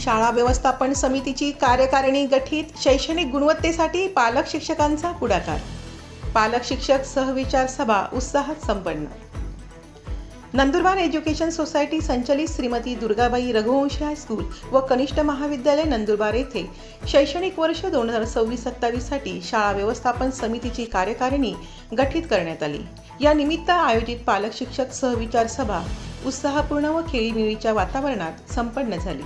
शाळा व्यवस्थापन समितीची कार्यकारिणी गठीत, शैक्षणिक गुणवत्तेसाठी पालक शिक्षकांचा पुढाकार. पालक शिक्षक सहविचार सभा उत्साहात संपन्न. नंदुरबार एज्युकेशन सोसायटी संचलित श्रीमती दुर्गाबाई रघुवंशी हायस्कूल व कनिष्ठ महाविद्यालय नंदुरबार येथे शैक्षणिक वर्ष 2026-27 साठी शाळा व्यवस्थापन समितीची कार्यकारिणी गठीत करण्यात आली. या निमित्त आयोजित पालक शिक्षक सहविचार सभा उत्साहपूर्ण व खेळीमेळीच्या वातावरणात संपन्न झाली.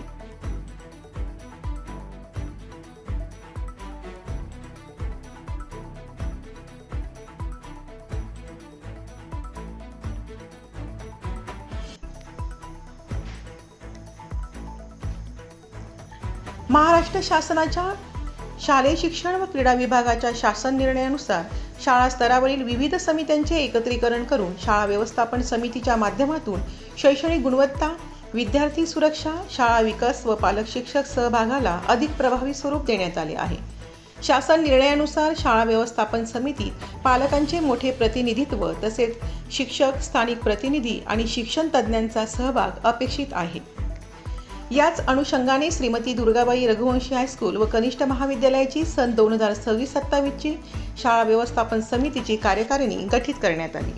महाराष्ट्र शासनाच्या शालेय शिक्षण व क्रीडा विभागाच्या शासन निर्णयानुसार शाळा स्तरावरील विविध समित्यांचे एकत्रीकरण करून शाळा व्यवस्थापन समितीच्या माध्यमातून शैक्षणिक गुणवत्ता, विद्यार्थी सुरक्षा, शाळा विकास व पालक शिक्षक सहभागाला अधिक प्रभावी स्वरूप देण्यात आले आहे. शासन निर्णयानुसार शाळा व्यवस्थापन समितीत पालकांचे मोठे प्रतिनिधित्व तसेच शिक्षक, स्थानिक प्रतिनिधी आणि शिक्षण तज्ज्ञांचा सहभाग अपेक्षित आहे. याच अनुषंगाने श्रीमती दुर्गाबाई रघुवंशी हायस्कूल व कनिष्ठ महाविद्यालयाची सन 2026-27 ची शाळा व्यवस्थापन समितीची कार्यकारिणी गठीत करण्यात आली.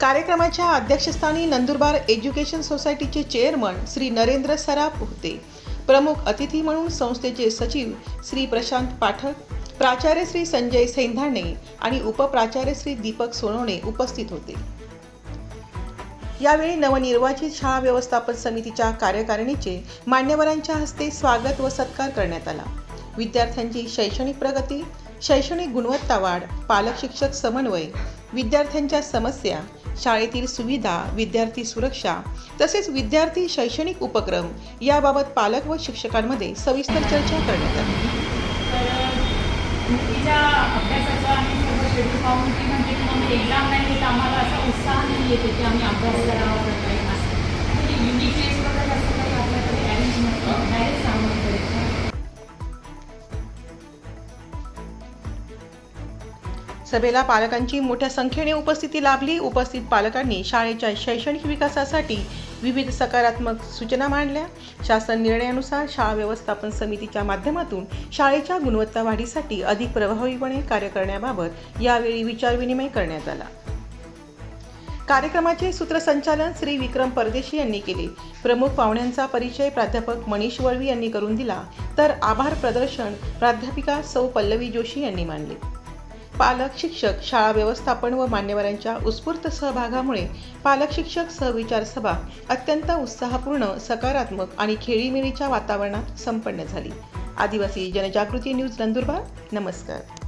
कार्यक्रमाच्या अध्यक्षस्थानी नंदुरबार एज्युकेशन सोसायटीचे चेअरमन श्री नरेंद्र सराफ होते. प्रमुख अतिथी म्हणून संस्थेचे सचिव श्री प्रशांत पाठक, प्राचार्य श्री संजय सैंधाणे आणि उपप्राचार्य श्री दीपक सोनवणे उपस्थित होते. यावेळी नवनिर्वाचित शाळा व्यवस्थापन समितीच्या कार्यकारिणीचे मान्यवरांच्या हस्ते स्वागत व सत्कार करण्यात आला. विद्यार्थ्यांची शैक्षणिक प्रगती, शैक्षणिक गुणवत्ता वाढ, पालक शिक्षक समन्वय, विद्यार्थ्यांच्या समस्या, शाळेतील सुविधा, विद्यार्थी सुरक्षा तसेच विद्यार्थी शैक्षणिक उपक्रम याबाबत पालक व शिक्षकांमध्ये सविस्तर चर्चा करण्यात आली. एक्झाम नाही तर आम्हाला असा उत्साह नाही येते की आम्ही अभ्यास करावा काही असं युनिट टेस्ट वगैरे असं काही आपल्याकडे अरेंज नसतं. डायरेक्ट सामोरं सभेला पालकांची मोठ्या संख्येने उपस्थिती लाभली. उपस्थित पालकांनी शाळेच्या शैक्षणिक विकासासाठी विविध सकारात्मक सूचना मांडल्या. शासन निर्णयानुसार शाळा व्यवस्थापन समितीच्या माध्यमातून शाळेच्या गुणवत्ता वाढीसाठी अधिक प्रभावीपणे कार्य करण्याबाबत यावेळी विचारविनिमय करण्यात आला. कार्यक्रमाचे सूत्रसंचालन श्री विक्रम परदेशी यांनी केले. प्रमुख पाहुण्यांचा परिचय प्राध्यापक मनीष वळवी यांनी करून दिला, तर आभार प्रदर्शन प्राध्यापिका सौ पल्लवी जोशी यांनी मानले. पालक शिक्षक, शाळा व्यवस्थापन व मान्यवरांच्या उत्स्फूर्त सहभागामुळे पालक शिक्षक सहविचार सभा अत्यंत उत्साहपूर्ण, सकारात्मक आणि खेळीमेळीच्या वातावरणात संपन्न झाली. आदिवासी जनजागृती न्यूज नंदुरबार. नमस्कार.